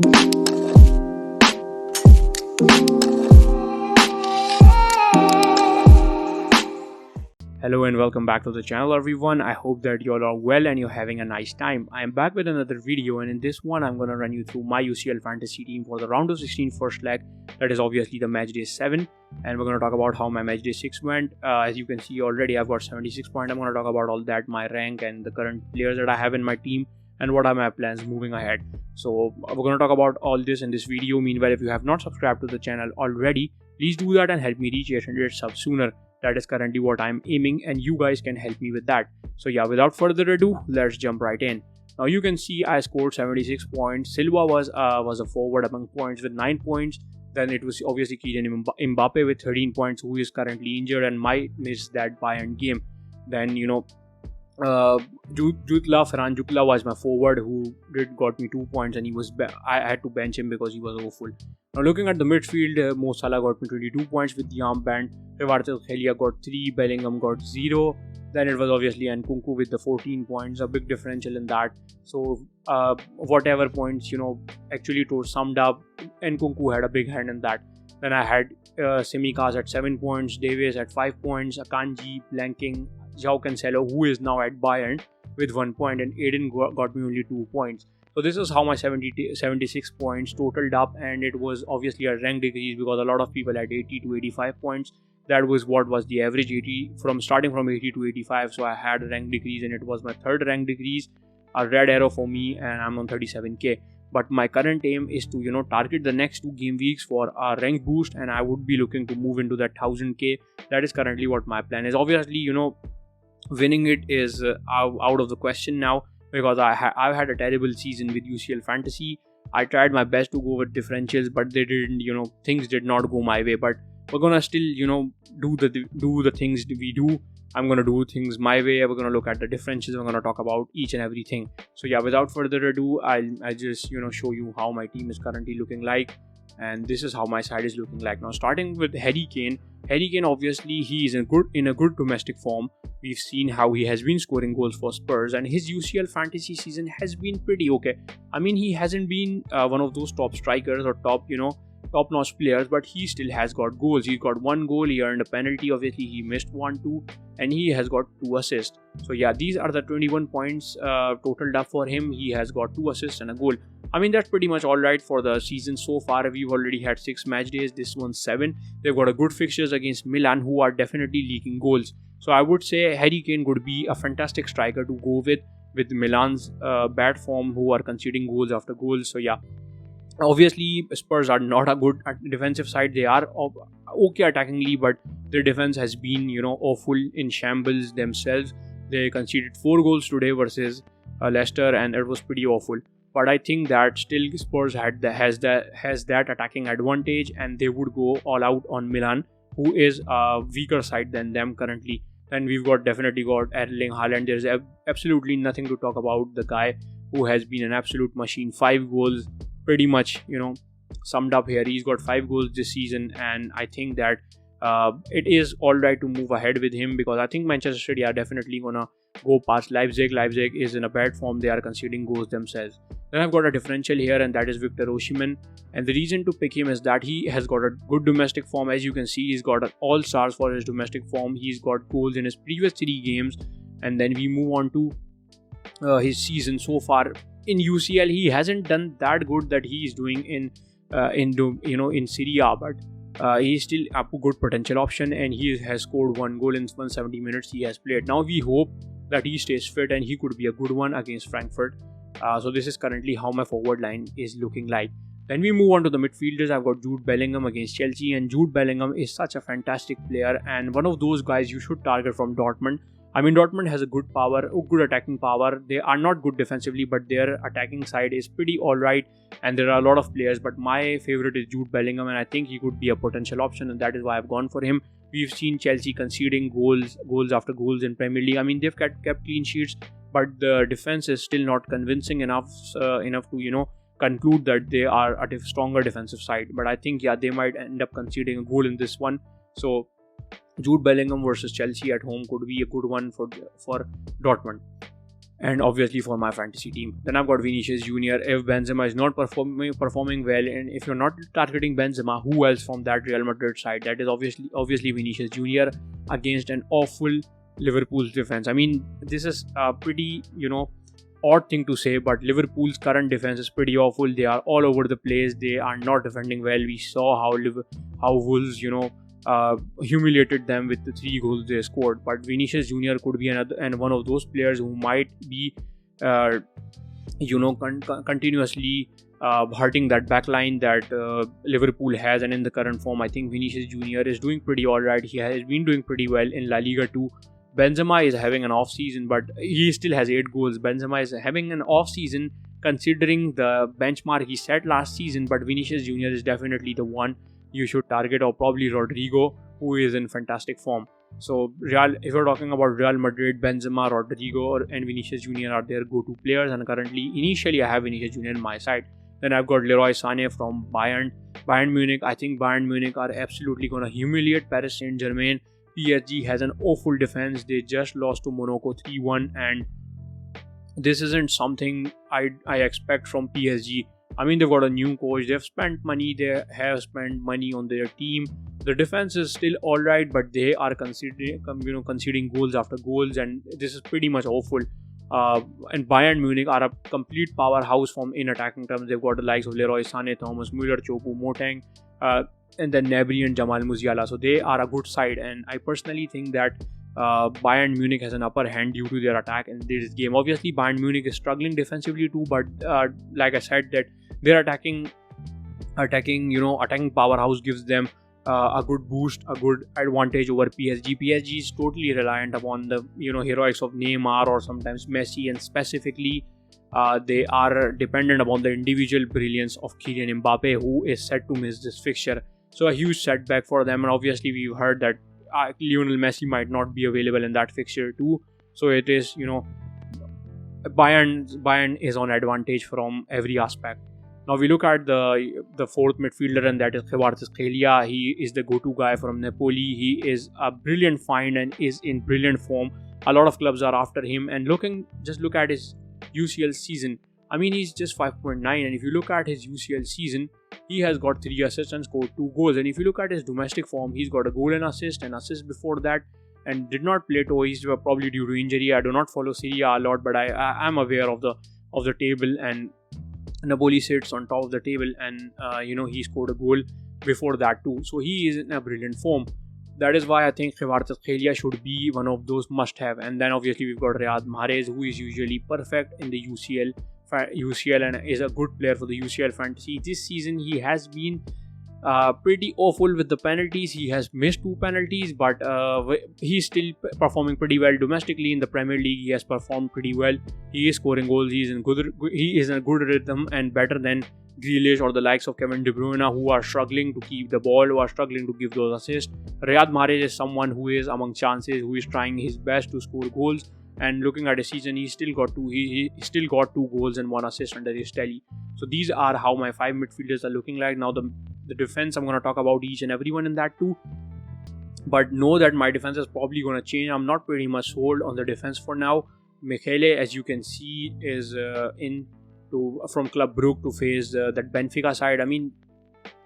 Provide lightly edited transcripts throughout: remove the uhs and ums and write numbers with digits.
Hello and welcome back to the channel everyone. I hope that you all are well and you're having a nice time. I am back with another video, and in this one I'm going to run you through my UCL Fantasy team for the round of 16 first leg. That is obviously the Matchday 7, and we're going to talk about how my Matchday 6 went. As you can see already, I've got 76 points. I'm going to talk about all that, my rank and the current players that I have in my team and what are my plans moving ahead. So we're going to talk about all this in this video. Meanwhile, if you have not subscribed to the channel already, please do that and help me reach 800 subs sooner. That is currently what I'm aiming, and you guys can help me with that. So yeah, without further ado, let's jump right in. Now you can see I scored 76 points. Silva was a forward among points with 9 points. Then it was obviously Kylian Mbappe with 13 points, who is currently injured and might miss that Bayern game. Then Ferran Jutla was my forward, who got me 2 points, and I had to bench him because he was awful. Now looking at the midfield, Mo Salah got me 22 points with the armband. Kvaratskhelia got 3, Bellingham got 0. Then it was obviously Nkunku with the 14 points, a big differential in that. So whatever points actually summed up, Nkunku had a big hand in that. Then I had Tsimikas at 7 points, Davies at 5 points, Akanji blanking, João Cancelo, who is now at Bayern, with 1 point, and Aiden got me only 2 points. So this is how my 76 points totaled up, and it was obviously a rank decrease because a lot of people had 80 to 85 points. That was what was the average, 80 starting from 80 to 85. So I had a rank decrease, and it was my third rank decrease, a red arrow for me, and I'm on 37k. But my current aim is to target the next 2 game weeks for a rank boost, and I would be looking to move into that 1000k. That is currently what my plan is. Obviously, winning it is out of the question now, because I've had a terrible season with UCL Fantasy. I tried my best to go with differentials, but they didn't. Things did not go my way. But we're gonna still do the things we do. I'm gonna do things my way. We're gonna look at the differentials. We're gonna talk about each and everything. So yeah, without further ado, I'll just show you how my team is currently looking like, and this is how my side is looking like. Now starting with Harry Kane. Harry Kane, obviously he is in a good domestic form. We've seen how he has been scoring goals for Spurs, and his UCL Fantasy season has been pretty okay. I mean, he hasn't been one of those top strikers or top-notch players, but he still has got goals. He's got 1 goal, he earned a penalty, obviously he missed 1-2, and he has got 2 assists. So yeah, these are the 21 points totaled up for him. He has got 2 assists and a goal. I mean, that's pretty much alright for the season so far. We've already had 6 match days, this one's 7. They've got a good fixtures against Milan, who are definitely leaking goals. So I would say Harry Kane would be a fantastic striker to go with Milan's bad form, who are conceding goals after goals. So yeah, obviously Spurs are not a good defensive side. They are okay attackingly, but their defense has been awful, in shambles themselves. They conceded 4 goals today versus Leicester, and it was pretty awful. But I think that still Spurs has that attacking advantage, and they would go all out on Milan, who is a weaker side than them currently. Then we've definitely got Erling Haaland. There's absolutely nothing to talk about. The guy who has been an absolute machine. 5 goals, pretty much summed up here. He's got 5 goals this season, and I think that it is alright to move ahead with him, because I think Manchester City are definitely gonna go past Leipzig. Leipzig is in a bad form. They are conceding goals themselves. Then I've got a differential here, and that is Victor Osimhen. And the reason to pick him is that he has got a good domestic form. As you can see, he's got all stars for his domestic form. He's got goals in his previous 3 games. And then we move on to his season so far. In UCL, he hasn't done that good that he is doing in Serie A, but he's still a good potential option, and he has scored 1 goal in 170 minutes he has played. Now we hope that he stays fit, and he could be a good one against Frankfurt. So this is currently how my forward line is looking like. Then we move on to the midfielders. I've got Jude Bellingham against Chelsea, and Jude Bellingham is such a fantastic player, and one of those guys you should target from Dortmund. I mean, Dortmund has a good attacking power. They are not good defensively, but their attacking side is pretty alright, and there are a lot of players, but my favorite is Jude Bellingham, and I think he could be a potential option, and that is why I've gone for him. We've seen Chelsea conceding goals after goals in Premier League. I mean, they've kept clean sheets, but the defense is still not convincing enough to conclude that they are a stronger defensive side. But I think they might end up conceding a goal in this one. So Jude Bellingham versus Chelsea at home could be a good one for Dortmund. and obviously for my fantasy team. Then I've got Vinicius Junior. If Benzema is not performing well, and if you're not targeting Benzema, who else from that Real Madrid side? That is obviously Vinicius Junior against an awful Liverpool's defense. I mean, this is a pretty odd thing to say, but Liverpool's current defense is pretty awful. They are all over the place. They are not defending well. We saw how Wolves humiliated them with the 3 goals they scored. But Vinicius Junior could be another and one of those players who might be continuously hurting that backline that Liverpool has. And in the current form, I think Vinicius Junior is doing pretty alright. He has been doing pretty well in La Liga too. Benzema is having an off season, but he still has 8 goals. Benzema is having an off season considering the benchmark he set last season, but Vinicius Junior is definitely the one you should target, or probably Rodrigo, who is in fantastic form. So if you're talking about Real Madrid, Benzema, Rodrigo and Vinicius Junior are their go-to players, and initially I have Vinicius Junior on my side. Then I've got Leroy Sané from Bayern Munich. I think Bayern Munich are absolutely going to humiliate Paris Saint-Germain. PSG has an awful defense. They just lost to Monaco 3-1, and this isn't something I expect from PSG. I mean, they've got a new coach. They've spent money. They have spent money on their team. The defense is still all right, but they are conceding goals after goals, and this is pretty much awful. And Bayern Munich are a complete powerhouse in attacking terms. They've got the likes of Leroy Sané, Thomas Müller, Choupo Moting, and then Gnabry and Jamal Musiala. So they are a good side, and I personally think that Bayern Munich has an upper hand due to their attack in this game. Obviously, Bayern Munich is struggling defensively too, but like I said, that their attacking powerhouse gives them a good boost, a good advantage over PSG. PSG is totally reliant upon the heroics of Neymar or sometimes Messi, and specifically they are dependent upon the individual brilliance of Kylian Mbappe, who is set to miss this fixture. So a huge setback for them, and obviously we've heard that Lionel Messi might not be available in that fixture too. So it is Bayern is on advantage from every aspect. Now we look at the fourth midfielder, and that is Kvaratskhelia. He is the go-to guy from Napoli. He is a brilliant find and is in brilliant form. A lot of clubs are after him, and look at his UCL season. I mean, he's just 5.9, and if you look at his UCL season, he has got 3 assists and scored 2 goals. And if you look at his domestic form, he's got a goal and assist before that, and did not play twice, probably due to injury. I do not follow Serie A a lot, but I am aware of the table, and Napoli sits on top of the table, and he scored a goal before that too. So he is in a brilliant form. That is why I think Kvaratskhelia should be one of those must-have. And then obviously we've got Riyad Mahrez, who is usually perfect in the UCL and is a good player for the UCL Fantasy. This season he has been pretty awful with the penalties. He has missed 2 penalties, but he's still performing pretty well domestically in the Premier League. He has performed pretty well. He is scoring goals. He is in a good rhythm, and better than Grealish or the likes of Kevin De Bruyne, who are struggling to keep the ball, who are struggling to give those assists. Riyad Mahrez is someone who is among chances, who is trying his best to score goals. And looking at his season, he still got 2 goals and 1 assist under his tally. So these are how my 5 midfielders are looking like. Now the defense, I'm going to talk about each and everyone in that too. But know that my defense is probably going to change. I'm not pretty much sold on the defense for now. Michele, as you can see, is from Club Brugge to face that Benfica side. I mean,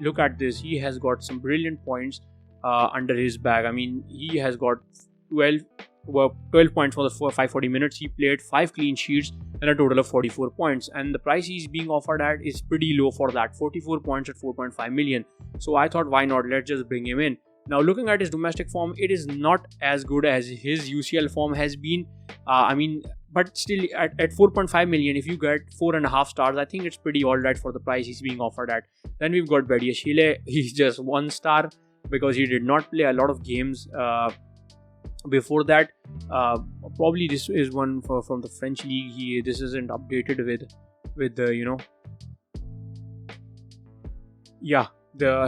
look at this. He has got some brilliant points under his bag. I mean, he has got 12 points for the 540 minutes he played, 5 clean sheets, and a total of 44 points. And the price he's being offered at is pretty low for that, 44 points at 4.5 million. So I thought, why not? Let's just bring him in. Now, looking at his domestic form, it is not as good as his UCL form has been. But still, at 4.5 million, if you get 4.5 stars, I think it's pretty alright for the price he's being offered at. Then we've got Badiashile. He's just 1 star because he did not play a lot of games before that. Probably this is one from the French league. This isn't updated with the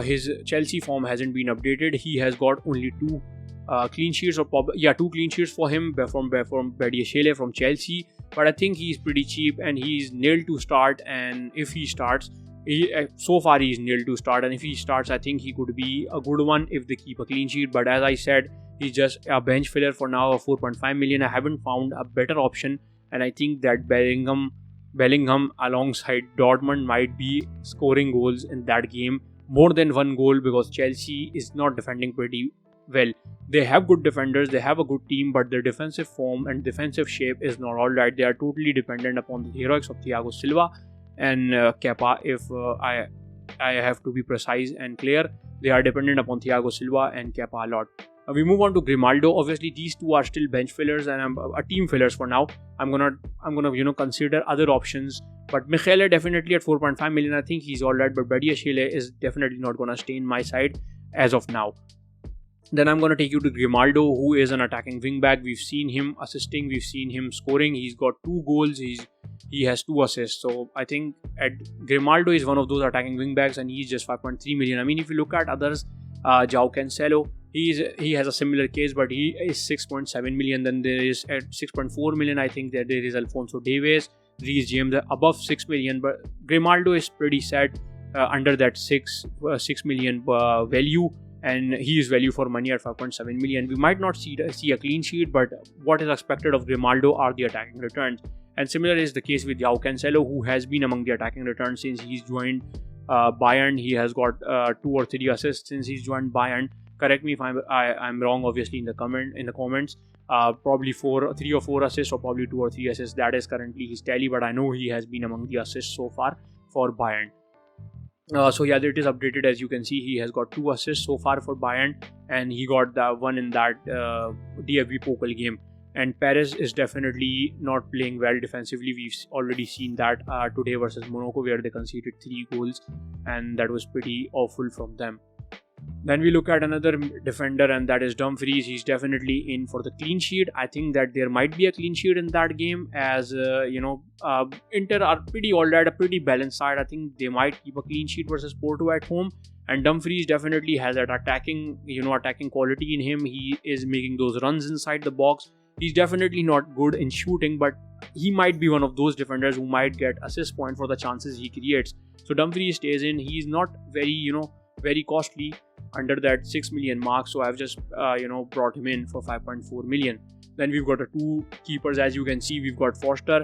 his Chelsea form hasn't been updated. He has got only 2 clean sheets, or 2 clean sheets for him from Badiashile from Chelsea. But I think he's pretty cheap, and he's nailed to start. And if he starts, so far he's nailed to start, and if he starts, I think he could be a good one if they keep a clean sheet. But as I said, he's just a bench filler for now, of 4.5 million. I haven't found a better option, and I think that Bellingham alongside Dortmund might be scoring goals in that game, more than one goal, because Chelsea is not defending pretty well. They have good defenders, they have a good team, but their defensive form and defensive shape is not alright. They are totally dependent upon the heroics of Thiago Silva and Kepa. If I have to be precise and clear, they are dependent upon Thiago Silva and Kepa a lot. We move on to Grimaldo. Obviously, these two are still bench fillers and team fillers for now. I'm gonna consider other options. But Michele definitely at 4.5 million. I think he's alright, but Badiashile is definitely not gonna stay in my side as of now. Then I'm gonna take you to Grimaldo, who is an attacking wingback. We've seen him assisting, we've seen him scoring. He's got 2 goals. He has 2 assists. So I think Grimaldo is one of those attacking wingbacks, and he's just 5.3 million. I mean, if you look at others, João Cancelo, he has a similar case, but he is 6.7 million. Then there is at 6.4 million, I think that there is Alphonso Davies, Reece James above 6 million. But Grimaldo is pretty set under that 6 million value, and he is value for money at 5.7 million. We might not see a clean sheet, but what is expected of Grimaldo are the attacking returns. And similar is the case with João Cancelo, who has been among the attacking returns since he's joined Bayern. He has got 2 or 3 assists since he's joined Bayern. Correct me if I'm wrong, obviously, in the comments. Probably 3 or 4 assists, or probably 2 or 3 assists. That is currently his tally, but I know he has been among the assists so far for Bayern. So yeah, it is updated. As you can see, he has got 2 assists so far for Bayern, and he got the one in that DFB Pokal game. And Perez is definitely not playing well defensively. We've already seen that today versus Monaco, where they conceded 3 goals, and that was pretty awful from them. Then we look at another defender, and that is Dumfries. He's definitely in for the clean sheet. I think that there might be a clean sheet in that game, as Inter are pretty alright, a pretty balanced side. I think they might keep a clean sheet versus Porto at home. And Dumfries definitely has that attacking quality in him. He is making those runs inside the box. He's definitely not good in shooting, but he might be one of those defenders who might get assist point for the chances he creates. So Dumfries stays in. He's not very costly, under that 6 million mark, so I've just brought him in for 5.4 million. Then we've got 2 keepers. As you can see, we've got Foster.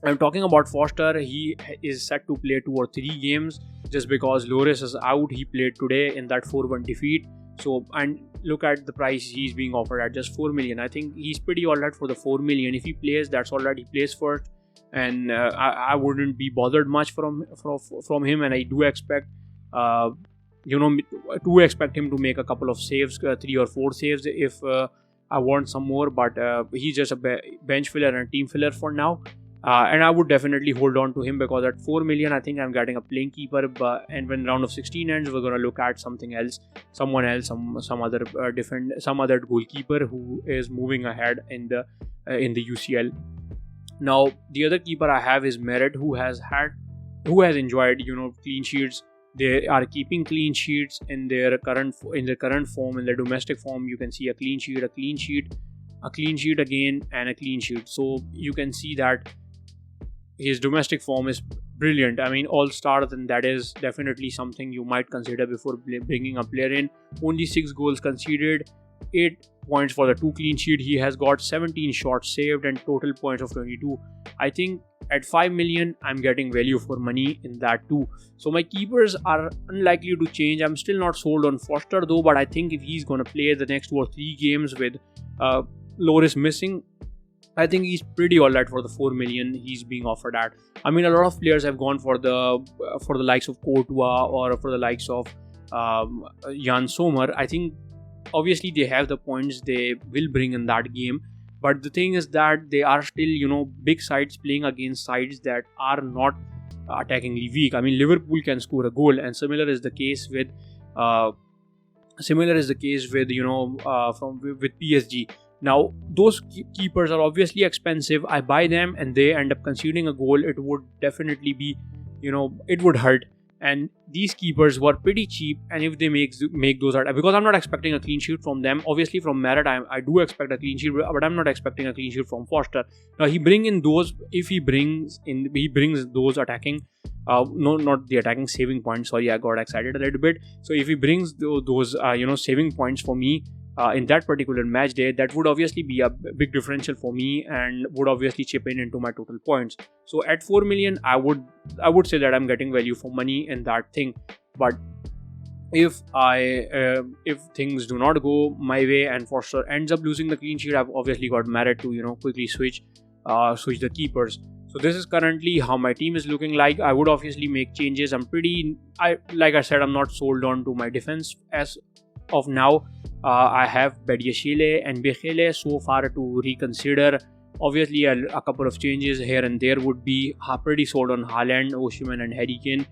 I'm talking about Foster. He is set to play 2 or 3 games just because Lloris is out. He played today in that 4-1 defeat. So, and look at the price he's being offered at, just 4 million. I think he's pretty alright for the 4 million. If he plays, that's alright. He plays first, and I wouldn't be bothered much from him. And I do expect expect him to make a couple of saves, 3 or 4 saves if I want some more, but he's just a bench filler and team filler for now, and I would definitely hold on to him, because at 4 million I think I'm getting a playing keeper. And when round of 16 ends, we're going to look at some other goalkeeper who is moving ahead in the UCL. Now the other keeper I have is Meret, who has enjoyed clean sheets. They are keeping clean sheets in their current form, in their domestic form. You can see a clean sheet, a clean sheet, a clean sheet again, and a clean sheet. So you can see that his domestic form is brilliant. I mean, all-star, then that is definitely something you might consider before bringing a player in. Only 6 goals conceded, 8 points for the 2 clean sheet. He has got 17 shots saved and total points of 22. I think at 5 million, I'm getting value for money in that too. So my keepers are unlikely to change. I'm still not sold on Foster though, but I think if he's going to play the next 2 or 3 games with Lloris missing, I think he's pretty alright for the 4 million he's being offered at. I mean, a lot of players have gone for the likes of Courtois or for the likes of Jan Sommer. I think obviously they have the points they will bring in that game. But the thing is that they are still, big sides playing against sides that are not attackingly weak. I mean, Liverpool can score a goal, and similar is the case with PSG. Now, those keepers are obviously expensive. I buy them, and they end up conceding a goal. It would definitely be, it would hurt. And these keepers were pretty cheap, and if they make those, because I'm not expecting a clean sheet from them. Obviously from Meret I do expect a clean sheet, but I'm not expecting a clean sheet from Foster. Now he brings those attacking, not the attacking, saving points. Sorry, I got excited a little bit. So if he brings those saving points for me, in that particular match day, that would obviously be a big differential for me and would obviously chip in into my total points. So at 4 million, I would say that I'm getting value for money in that thing. But if things do not go my way and Forster ends up losing the clean sheet, I've obviously got merit to quickly switch the keepers. So this is currently how my team is looking like. I would obviously make changes. Like I said, I'm not sold on to my defense as of now. I have Bediashile and Bechele so far to reconsider. Obviously, a couple of changes here and there would be pretty sold on Haaland, Osimhen and Harry Kane.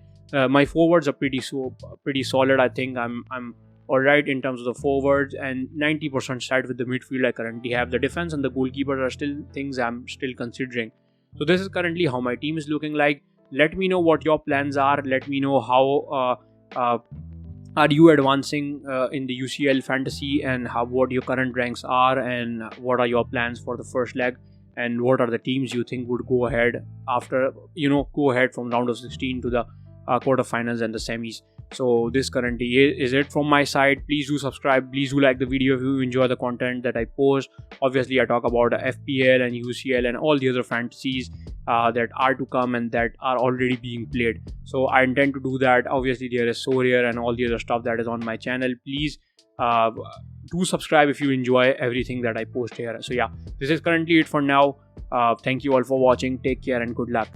My forwards are pretty solid. I think I'm alright in terms of the forwards, and 90% side with the midfield I currently have. The defense and the goalkeepers are still things I'm still considering. So this is currently how my team is looking like. Let me know what your plans are. Let me know how are you advancing in the UCL Fantasy, and what your current ranks are, and what are your plans for the first leg, and what are the teams you think would go ahead after from round of 16 to the quarterfinals and the semis. So this currently is it from my side. Please do subscribe. Please do like the video if you enjoy the content that I post. Obviously, I talk about FPL and UCL and all the other fantasies that are to come and that are already being played. So I intend to do that. Obviously, there is Sawyer and all the other stuff that is on my channel. Please do subscribe if you enjoy everything that I post here. So yeah, this is currently it for now. Thank you all for watching. Take care and good luck.